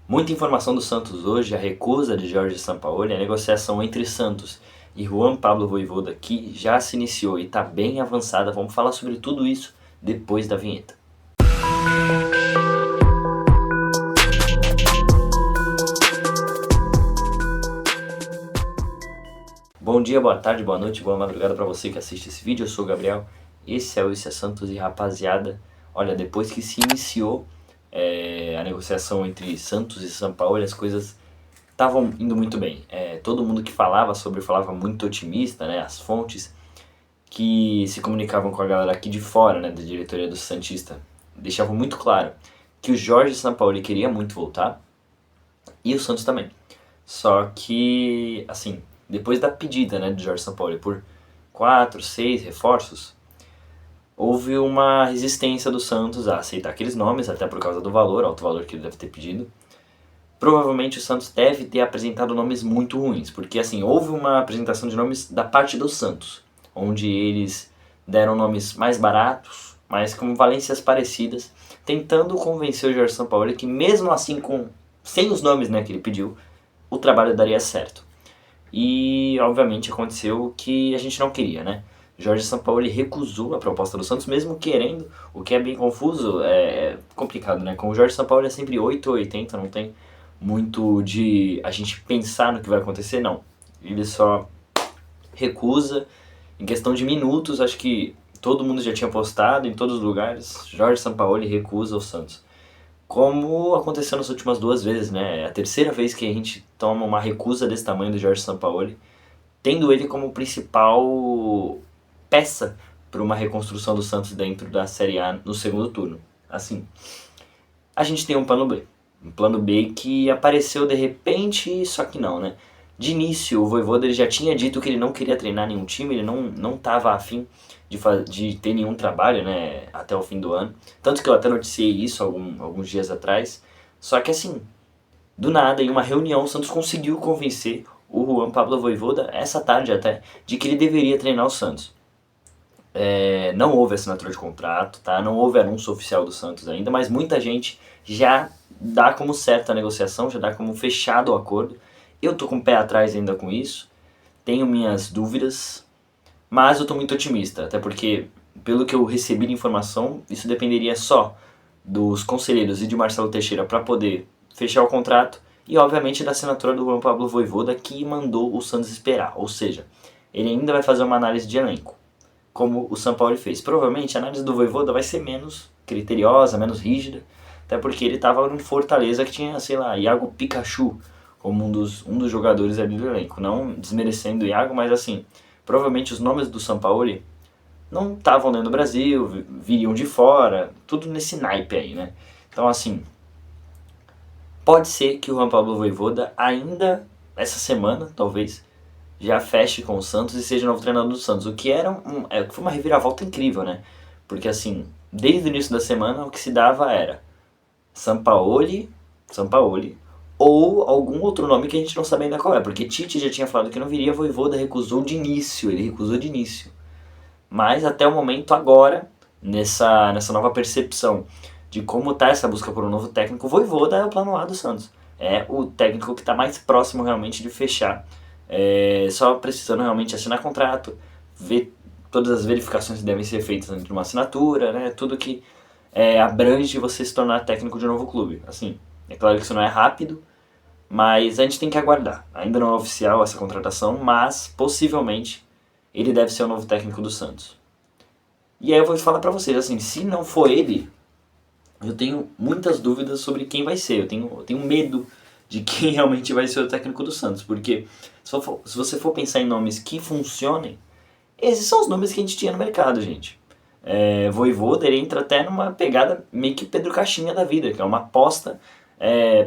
Muita informação do Santos hoje, a recusa de Jorge Sampaoli, a negociação entre Santos e Juan Pablo Vojvoda, que já se iniciou e está bem avançada. Vamos falar sobre tudo isso depois da vinheta. Bom dia, boa tarde, boa noite, boa madrugada para você que assiste esse vídeo. Eu sou o Gabriel, esse é o Isso é Santos e rapaziada, olha, depois que se iniciou a negociação entre Santos e Sampaoli, as coisas estavam indo muito bem. Todo mundo que falava muito otimista, né? As fontes que se comunicavam com a galera aqui de fora, né, da diretoria do Santista, deixavam muito claro que o Jorge Sampaoli queria muito voltar e o Santos também. Só que, assim, depois da pedida, né, de Jorge Sampaoli por 4, 6 reforços, houve uma resistência do Santos a aceitar aqueles nomes, até por causa do valor, alto valor que ele deve ter pedido. Provavelmente o Santos deve ter apresentado nomes muito ruins, porque assim, houve uma apresentação de nomes da parte do Santos, onde eles deram nomes mais baratos, mas com valências parecidas, tentando convencer o Jorge Sampaoli que mesmo assim, sem os nomes, né, que ele pediu, o trabalho daria certo. E obviamente aconteceu o que a gente não queria, né? Jorge Sampaoli recusou a proposta do Santos, mesmo querendo, o que é bem confuso, é complicado, né? Com o Jorge Sampaoli é sempre 8 ou 80, não tem muito de a gente pensar no que vai acontecer, não. Ele só recusa, em questão de minutos, acho que todo mundo já tinha postado em todos os lugares, Jorge Sampaoli recusa o Santos. Como aconteceu nas últimas 2 vezes, né? É a terceira vez que a gente toma uma recusa desse tamanho do Jorge Sampaoli, tendo ele como principal peça para uma reconstrução do Santos dentro da Série A no segundo turno. Assim, a gente tem um plano B. Um plano B que apareceu de repente, só que não, né? De início, o Vojvoda ele já tinha dito que ele não queria treinar nenhum time, ele não estava afim de ter nenhum trabalho, né, até o fim do ano. Tanto que eu até noticiei isso alguns dias atrás. Só que assim, do nada, em uma reunião, o Santos conseguiu convencer o Juan Pablo Vojvoda, essa tarde até, de que ele deveria treinar o Santos. Não houve assinatura de contrato, tá? Não houve anúncio oficial do Santos ainda, mas muita gente já dá como certa a negociação, já dá como fechado o acordo. Eu tô com o pé atrás ainda com isso, tenho minhas dúvidas, mas eu tô muito otimista, até porque, pelo que eu recebi de informação, isso dependeria só dos conselheiros e de Marcelo Teixeira para poder fechar o contrato e, obviamente, da assinatura do Juan Pablo Vojvoda, que mandou o Santos esperar. Ou seja, ele ainda vai fazer uma análise de elenco, como o Sampaoli fez. Provavelmente a análise do Vojvoda vai ser menos criteriosa, menos rígida, até porque ele estava no Fortaleza que tinha, sei lá, Iago Pikachu como um dos jogadores ali do elenco. Não desmerecendo o Iago, mas assim, provavelmente os nomes do Sampaoli não estavam dentro do Brasil, viriam de fora, tudo nesse naipe aí, né? Então assim, pode ser que o Juan Pablo Vojvoda ainda, essa semana, talvez, já feche com o Santos e seja o novo treinador do Santos, o que foi uma reviravolta incrível, né? Porque assim, desde o início da semana o que se dava era Sampaoli ou algum outro nome que a gente não sabe ainda qual é, porque Tite já tinha falado que não viria, Vojvoda recusou de início, ele recusou de início. Mas até o momento agora, nessa nova percepção de como está essa busca por um novo técnico, o Vojvoda é o plano A do Santos. É o técnico que está mais próximo realmente de fechar, só precisando realmente assinar contrato, ver todas as verificações que devem ser feitas antes de uma assinatura, né? Tudo que abrange você se tornar técnico de um novo clube. Assim, é claro que isso não é rápido, mas a gente tem que aguardar. Ainda não é oficial essa contratação, mas possivelmente ele deve ser o novo técnico do Santos. E aí eu vou falar pra vocês, assim, se não for ele, eu tenho muitas dúvidas sobre quem vai ser. Eu tenho medo de quem realmente vai ser o técnico do Santos, porque se você for pensar em nomes que funcionem, esses são os nomes que a gente tinha no mercado, gente. Vojvoda, ele entra até numa pegada meio que Pedro Caixinha da vida, que é uma aposta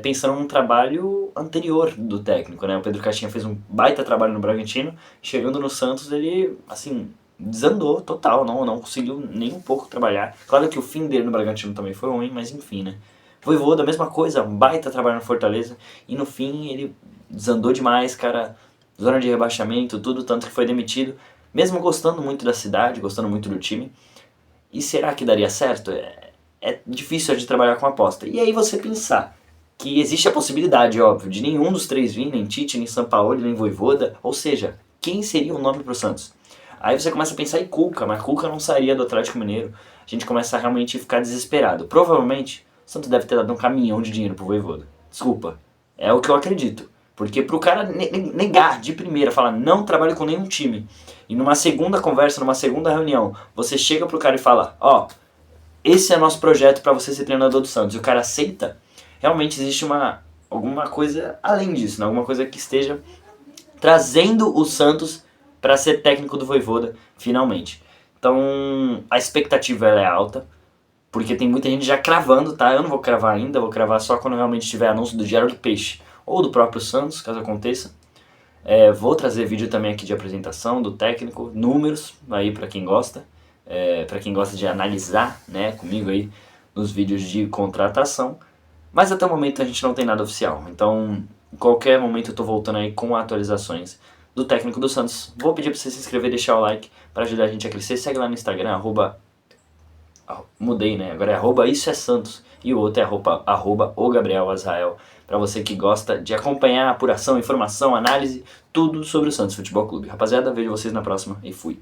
pensando num trabalho anterior do técnico, né? O Pedro Caixinha fez um baita trabalho no Bragantino, chegando no Santos ele, assim, desandou total, não conseguiu nem um pouco trabalhar. Claro que o fim dele no Bragantino também foi ruim, mas enfim, né? Vojvoda, a mesma coisa, um baita trabalho no Fortaleza, e no fim ele desandou demais, cara, zona de rebaixamento, tudo, tanto que foi demitido, mesmo gostando muito da cidade, gostando muito do time. E será que daria certo? É difícil de trabalhar com aposta. E aí você pensar que existe a possibilidade, óbvio, de nenhum dos três vir, nem Tite, nem Sampaoli, nem Vojvoda, ou seja, quem seria o nome pro Santos? Aí você começa a pensar em Cuca, mas Cuca não sairia do Atlético Mineiro. A gente começa a realmente ficar desesperado. Provavelmente, o Santos deve ter dado um caminhão de dinheiro pro Vojvoda. Desculpa, é o que eu acredito. Porque pro cara negar de primeira, falar não trabalho com nenhum time, e numa segunda conversa, numa segunda reunião, você chega pro cara e fala, ó, esse é nosso projeto para você ser treinador do Santos, e o cara aceita, realmente existe alguma coisa além disso, né? Alguma coisa que esteja trazendo o Santos para ser técnico do Vojvoda, finalmente. Então, a expectativa ela é alta, porque tem muita gente já cravando, tá? Eu não vou cravar ainda, vou cravar só quando realmente tiver anúncio do Diário do Peixe, ou do próprio Santos, caso aconteça. Vou trazer vídeo também aqui de apresentação do técnico, números aí para quem gosta, para quem gosta de analisar, né, comigo aí nos vídeos de contratação. Mas até o momento a gente não tem nada oficial, então em qualquer momento eu tô voltando aí com atualizações do técnico do Santos. Vou pedir para você se inscrever e deixar o like para ajudar a gente a crescer. Segue lá no Instagram, mudei, né? Agora é @isso é Santos e o outro é @o Gabriel Azrael, para você que gosta de acompanhar apuração, informação, análise, tudo sobre o Santos Futebol Clube. Rapaziada, vejo vocês na próxima e fui.